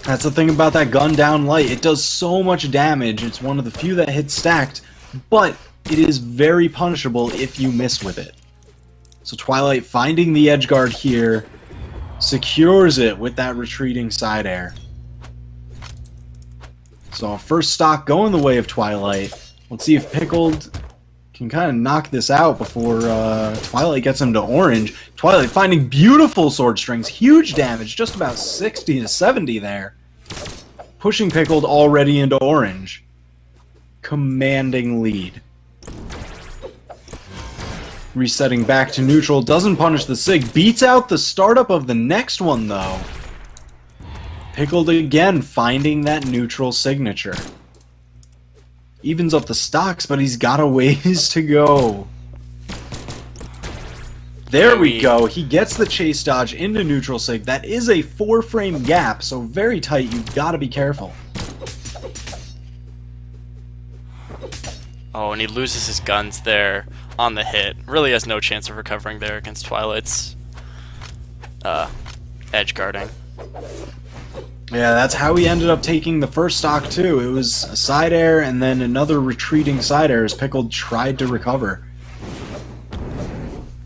That's the thing about that gun down light. It does so much damage. It's one of the few that hits stacked, but it is very punishable if you miss with it. So Twilight finding the edge guard here, secures it with that retreating side air. So first stock going the way of Twilight. Let's see if Pickled can kind of knock this out before Twilight gets him to orange. Twilight finding beautiful sword strings, huge damage, just about 60 to 70 there. Pushing Pickled already into orange. Commanding lead. Resetting back to neutral, doesn't punish the Sig, beats out the startup of the next one though. Pickled again, finding that neutral signature. Evens up the stocks, but he's got a ways to go. There we go. He gets the chase dodge into neutral sig. That is a 4-frame gap, so very tight. You've got to be careful. Oh, and he loses his guns there on the hit. Really has no chance of recovering there against Twilight's edge guarding. Yeah, that's how he ended up taking the first stock too. It was a side air and then another retreating side air as Pickled tried to recover.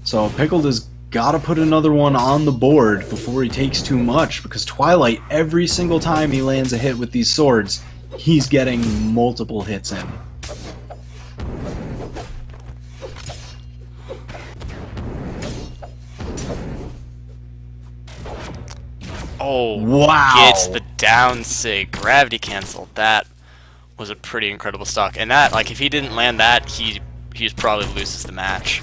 So Pickled has got to put another one on the board before he takes too much, because Twilight, every single time he lands a hit with these swords, he's getting multiple hits in. Oh, wow! Gets the down sig, gravity cancel. That was a pretty incredible stock, and that, like, if he didn't land that, he probably loses the match.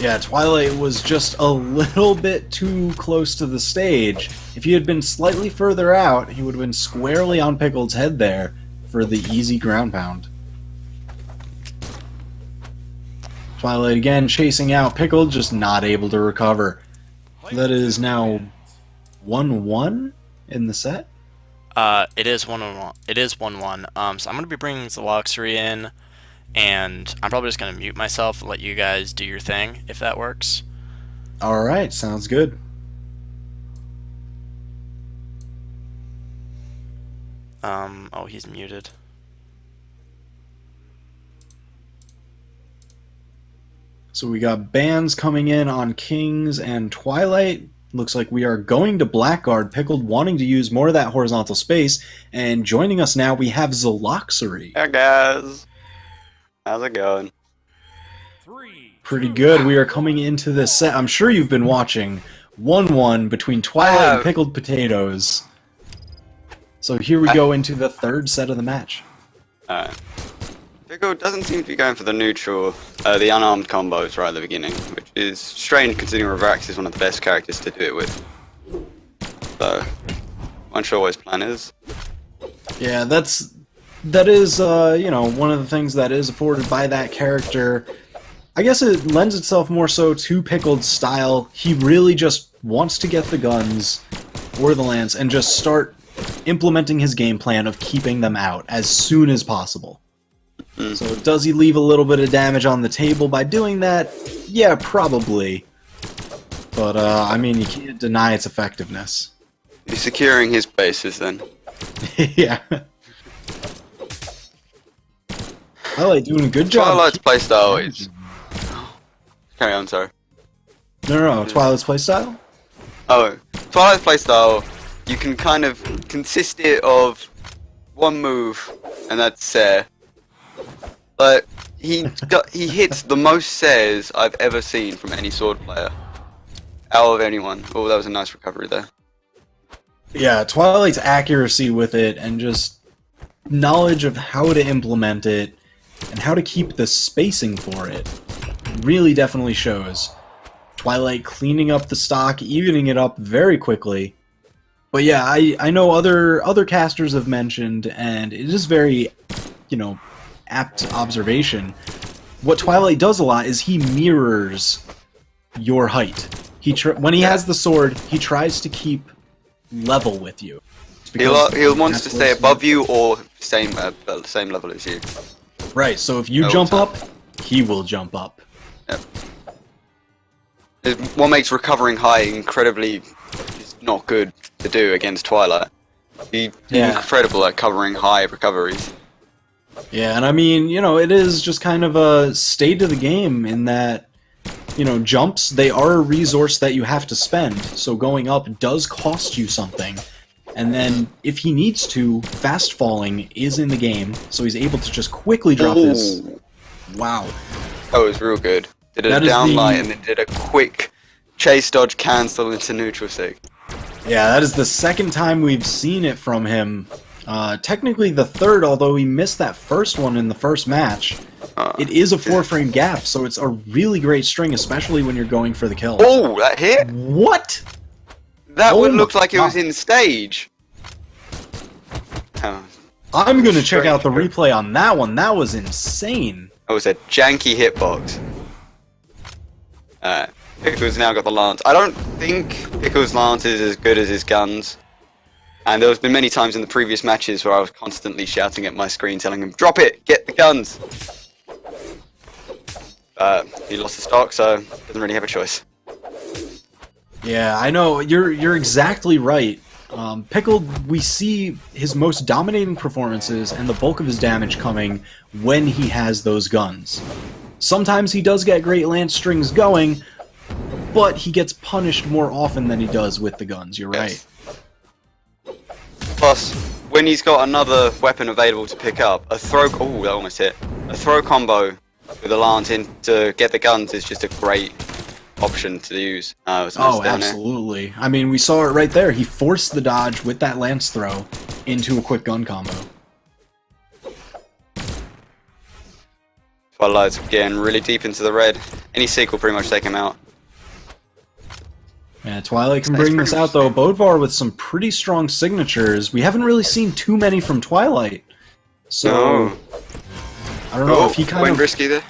Yeah, Twilight was just a little bit too close to the stage. If he had been slightly further out, he would have been squarely on Pickled's head there for the easy ground pound. Twilight again chasing out Pickled, just not able to recover. That is now 1-1 in the set. It is 1-1. It is 1-1. So I'm gonna be bringing Zaloxery in, and I'm probably just gonna mute myself and let you guys do your thing if that works. All right, sounds good. Oh, he's muted. So we got bans coming in on Kings and Twilight. Looks like we are going to Blackguard, Pickled wanting to use more of that horizontal space. And joining us now, we have Zaloxery. Hey guys. How's it going? Pretty good. We are coming into this set. I'm sure you've been watching 1-1 between Twilight and Pickled Potatoes. So here we go into the third set of the match. Alright. Pickle doesn't seem to be going for the neutral, the unarmed combos right at the beginning, which is strange considering Revrax is one of the best characters to do it with. So, I'm sure what his plan is. Yeah, that is, you know, one of the things that is afforded by that character. I guess it lends itself more so to Pickled's style. He really just wants to get the guns or the lance and just start implementing his game plan of keeping them out as soon as possible. So does he leave a little bit of damage on the table by doing that? Yeah, probably. But, I mean, you can't deny its effectiveness. He's securing his bases then. Yeah. Twilight doing a good job. Twilight's playstyle is... Carry on, sorry. No, Twilight's playstyle? Oh, Twilight's playstyle, you can kind of consist it of one move, and that's Sare. But he hits the most Sares I've ever seen from any sword player. Out of anyone. Oh, that was a nice recovery there. Yeah, Twilight's accuracy with it and just knowledge of how to implement it and how to keep the spacing for it really definitely shows. Twilight cleaning up the stock, evening it up very quickly. But yeah, I know other casters have mentioned, and it is very, you know, apt observation. What Twilight does a lot is he mirrors your height. When he has the sword, he tries to keep level with you. He wants to stay above you or same level as you. Right, so if you jump up, he will jump up. Yep. What makes recovering high incredibly not good to do against Twilight. He's Yeah. incredible at covering high recoveries. Yeah, and I mean, you know, it is just kind of a state of the game in that, you know, jumps, they are a resource that you have to spend, so going up does cost you something. And then, if he needs to, fast falling is in the game, so he's able to just quickly drop this. Ooh. Wow. That was real good. Did a That is down the- light and then did a quick chase dodge cancel into neutral sig. Yeah, that is the second time we've seen it from him. Technically the third, although he missed that first one in the first match. It is a 4-frame gap, so it's a really great string, especially when you're going for the kill. Oh, that hit? What? That Oh would my look like it was God. in stage. Oh, I'm gonna check out the Strange. replay on that one. That was insane. that was a janky hitbox. Pickle's now got the lance. I don't think Pickle's lance is as good as his guns. And there's been many times in the previous matches where I was constantly shouting at my screen, telling him, "Drop it! Get the guns!" He lost the stock, so doesn't really have a choice. Yeah, I know. You're exactly right. Pickle, we see his most dominating performances and the bulk of his damage coming when he has those guns. Sometimes he does get great lance strings going, but he gets punished more often than he does with the guns. You're right. Plus, when he's got another weapon available to pick up, a throw... Oh, that almost hit. A throw combo with a lance in to get the guns is just a great option to use. Oh, absolutely. I mean, we saw it right there. He forced the dodge with that lance throw into a quick gun combo. Twilight's getting really deep into the red. Any seek will pretty much take him out. Yeah, Twilight can That's bring pretty this out, though. Bodvar with some pretty strong signatures. We haven't really seen too many from Twilight. So, No. I don't know if he kind went of... risky there.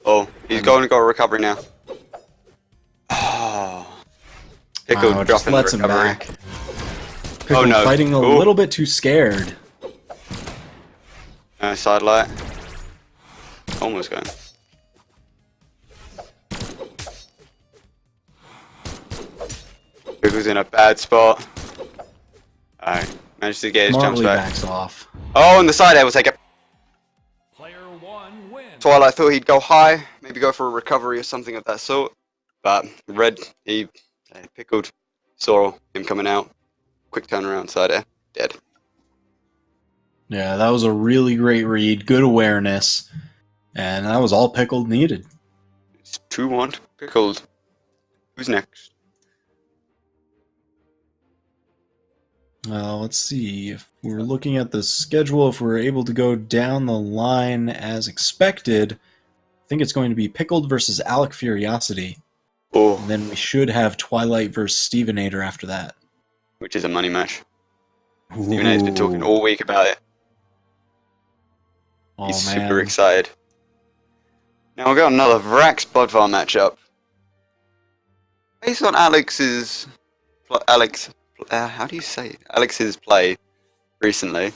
Oh, he's going to go a recovery now. Oh. Pickle Wow, just dropping the lets him recovery. back. Pickle no. fighting a Ooh. little bit too scared. Side light. Almost going. Pickle's in a bad spot. Alright, managed to get his jumps Smartly back. backs off. Oh, and the side air will take it. Player one wins. Twilight thought he'd go high, maybe go for a recovery or something of that sort. But Red, he pickled, saw him coming out. Quick turnaround, side air, dead. Yeah, that was a really great read. Good awareness. And that was all Pickled needed. It's 2-1 pickled. Who's next? Let's see. If we're looking at the schedule, if we're able to go down the line as expected, I think it's going to be Pickled versus Alec Furiosity. Oh, And then we should have Twilight versus Stevenator after that. which is a money match. Stephen A's been talking Ooh. all week about it. Oh, He's man. super excited. Now we've got another Vrax Bodvar matchup. Based on Alex's how do you say it? Alex's play recently,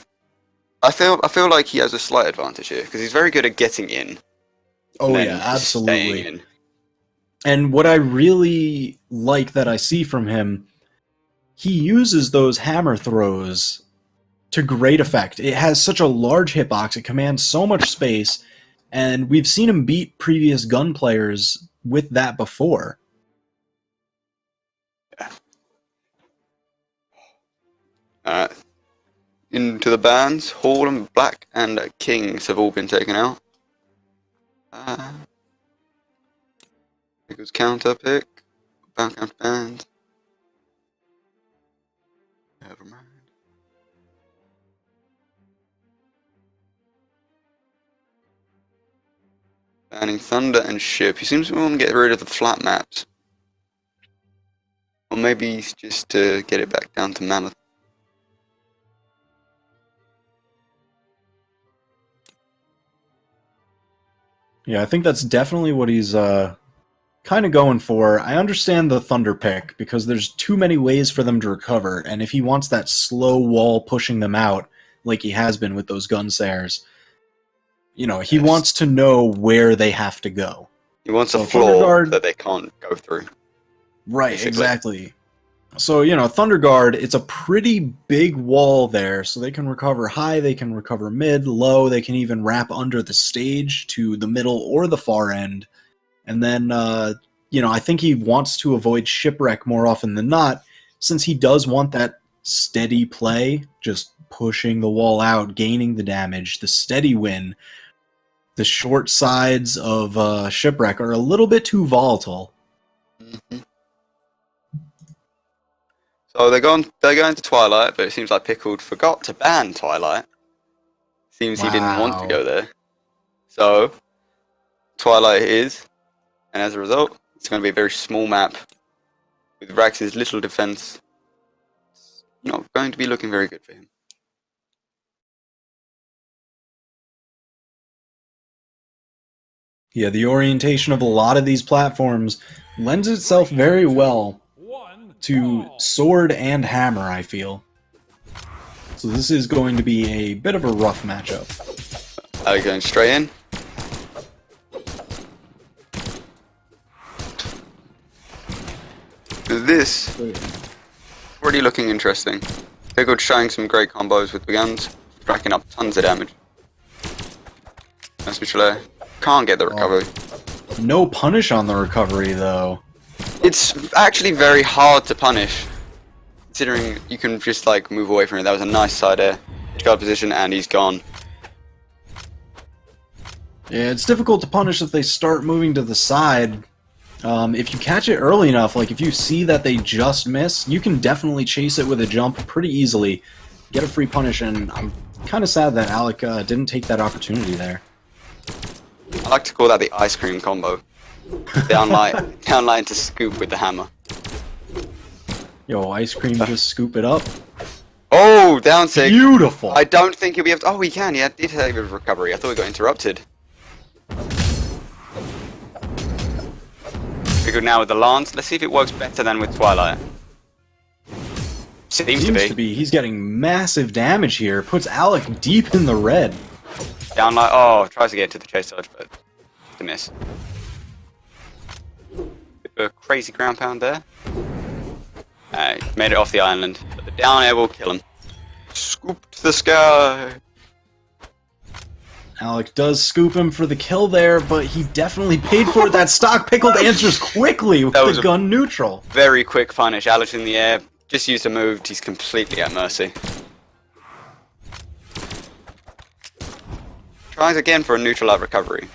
I feel like he has a slight advantage here because he's very good at getting in. Oh, and then yeah, just staying absolutely. in. And what I really like that I see from him, he uses those hammer throws to great effect. It has such a large hitbox, it commands so much space, and we've seen him beat previous gun players with that before. Into the bands, Hall and Black and Kings have all been taken out. It goes counter pick, back out bands. Never mind. Banning Thunder and Ship. He seems to want to get rid of the flat maps. Or maybe just to get it back down to Mammoth. Yeah, I think that's definitely what he's kind of going for. I understand the Thunder pick, because there's too many ways for them to recover, and if he wants that slow wall pushing them out, like he has been with those Gunsayers, you know, he Yes. wants to know where they have to go. He wants So a floor Thunder Guard- that they can't go through. Right, Basically. exactly. So, Thunder Guard, it's a pretty big wall there, so they can recover high, they can recover mid, low, they can even wrap under the stage to the middle or the far end. And then, I think he wants to avoid Shipwreck more often than not, since he does want that steady play, just pushing the wall out, gaining the damage, the steady win. The short sides of Shipwreck are a little bit too volatile. Mm-hmm. So they're going to Twilight, but it seems like Pickled forgot to ban Twilight. Seems he didn't want to go there. So Twilight it is, and as a result, it's going to be a very small map with Rax's little defense. It's not going to be looking very good for him. Yeah, the orientation of a lot of these platforms lends itself very well to sword and hammer, I feel. So this is going to be a bit of a rough matchup. Going straight in. This already looking interesting. Pickled showing some great combos with the guns, racking up tons of damage. That's Michelet. Can't get the recovery. No punish on the recovery, though. It's actually very hard to punish, considering you can just like move away from it. That was a nice side air. Guard position, and he's gone. Yeah, it's difficult to punish if they start moving to the side. If you catch it early enough, like if you see that they just miss, you can definitely chase it with a jump pretty easily. Get a free punish, and I'm kind of sad that Alec didn't take that opportunity there. I like to call that the ice cream combo. Downline to scoop with the hammer. Yo, ice cream, just scoop it up. Oh, down sig. Beautiful. I don't think he'll be able to. Oh, he can. He did have a bit of recovery. I thought he got interrupted. We're good now with the lance. Let's see if it works better than with Twilight. Seems to be. He's getting massive damage here. Puts Alec deep in the red. Downlight. Oh, tries to get to the chase dodge, but it's a miss. A crazy ground pound there. Made it off the island, but the down air will kill him. Scoop to the sky. Alec does scoop him for the kill there, but he definitely paid for it. That stock Pickled answers quickly with the gun neutral. Very quick punish. Alex in the air. Just used a move. He's completely at mercy. Tries again for a neutral out recovery.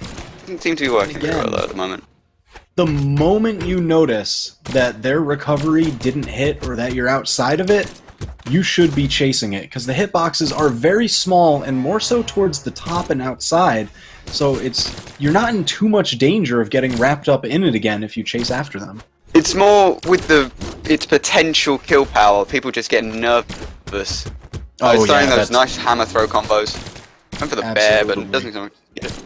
Doesn't seem to be working very well though at the moment. The moment you notice that their recovery didn't hit or that you're outside of it, you should be chasing it, because the hitboxes are very small and more so towards the top and outside, so you're not in too much danger of getting wrapped up in it again if you chase after them. It's more with its potential kill power, people just get nervous. I was throwing those nice hammer throw combos. Went for the bear, but it doesn't seem to get it.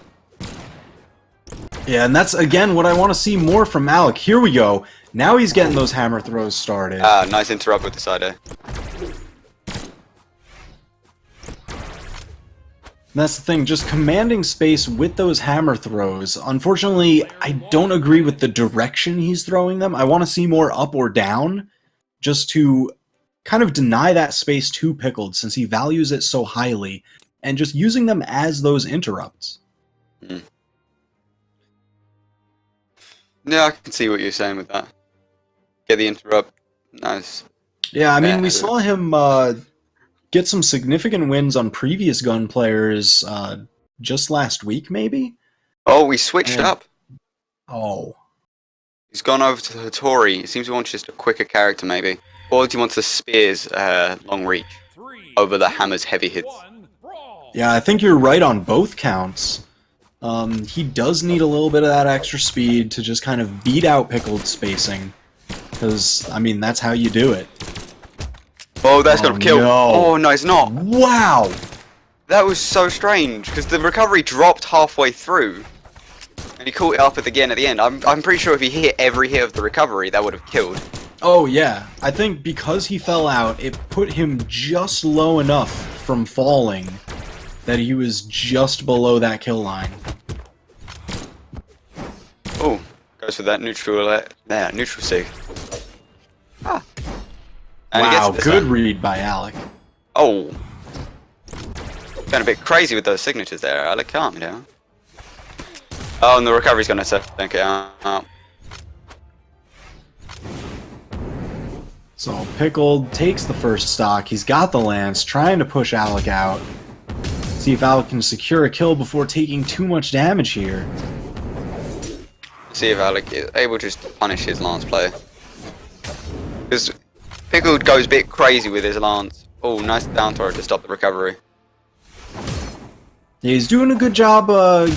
Yeah, and that's, again, what I want to see more from Alec. Here we go. Now he's getting those hammer throws started. Nice interrupt with the side air. That's the thing, just commanding space with those hammer throws. Unfortunately, I don't agree with the direction he's throwing them. I want to see more up or down, just to kind of deny that space to Pickled, since he values it so highly, and just using them as those interrupts. Mm. Yeah, I can see what you're saying with that. Get the interrupt. Nice. Yeah, I mean, we saw him get some significant wins on previous gun players just last week, maybe? Oh, we switched up. Oh. He's gone over to Hattori. He seems to want just a quicker character, maybe. Or he wants the spears long reach over the hammer's heavy hits. Yeah, I think you're right on both counts. He does need a little bit of that extra speed to just kind of beat out Pickled spacing. Because, I mean, that's how you do it. Oh, that's got to kill. No. Oh, no, it's not. Wow! That was so strange, because the recovery dropped halfway through. And he caught it up again at the end. I'm pretty sure if he hit every hit of the recovery, that would have killed. Oh, yeah. I think because he fell out, it put him just low enough from falling that he was just below that kill line. Oh, goes for that neutral, neutral sig. Ah. And he gets Wow, it this good time. read by Alec. Oh. Going a bit crazy with those signatures there, Alec. Calm me down. Oh, and the recovery's gonna take it out. So Pickled takes the first stock. He's got the lance, trying to push Alec out. See if Alec can secure a kill before taking too much damage here. See if Alec is able just to punish his lance play. Because Pickled goes a bit crazy with his lance. Oh, nice down throw to stop the recovery. Yeah, he's doing a good job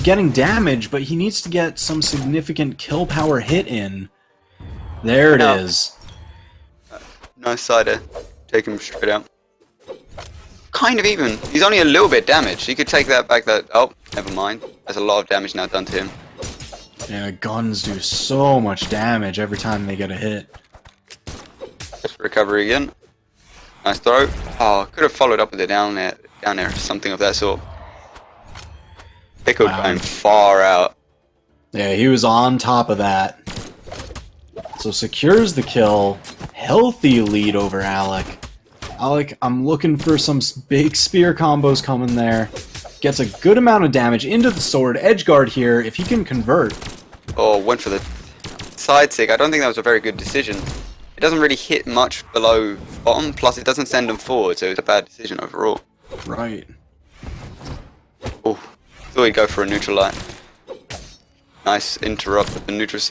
getting damage, but he needs to get some significant kill power hit in. There it is. Nice sider. Take him straight out. Kind of even. He's only a little bit damaged. He could take that back. Oh, never mind. There's a lot of damage now done to him. Yeah, guns do so much damage every time they get a hit. Recovery again. Nice throw. Oh, could have followed up with it down there, or something of that sort. Pickled going far out. Yeah, he was on top of that. So secures the kill. Healthy lead over Alec. Alec, I'm looking for some big spear combos coming there. Gets a good amount of damage into the sword. Edgeguard here, if he can convert. Oh, went for the side stick. I don't think that was a very good decision. It doesn't really hit much below bottom, plus it doesn't send them forward, so it's a bad decision overall. Right. Oh, thought he'd go for a neutral light. Nice interrupt with the neutral stick.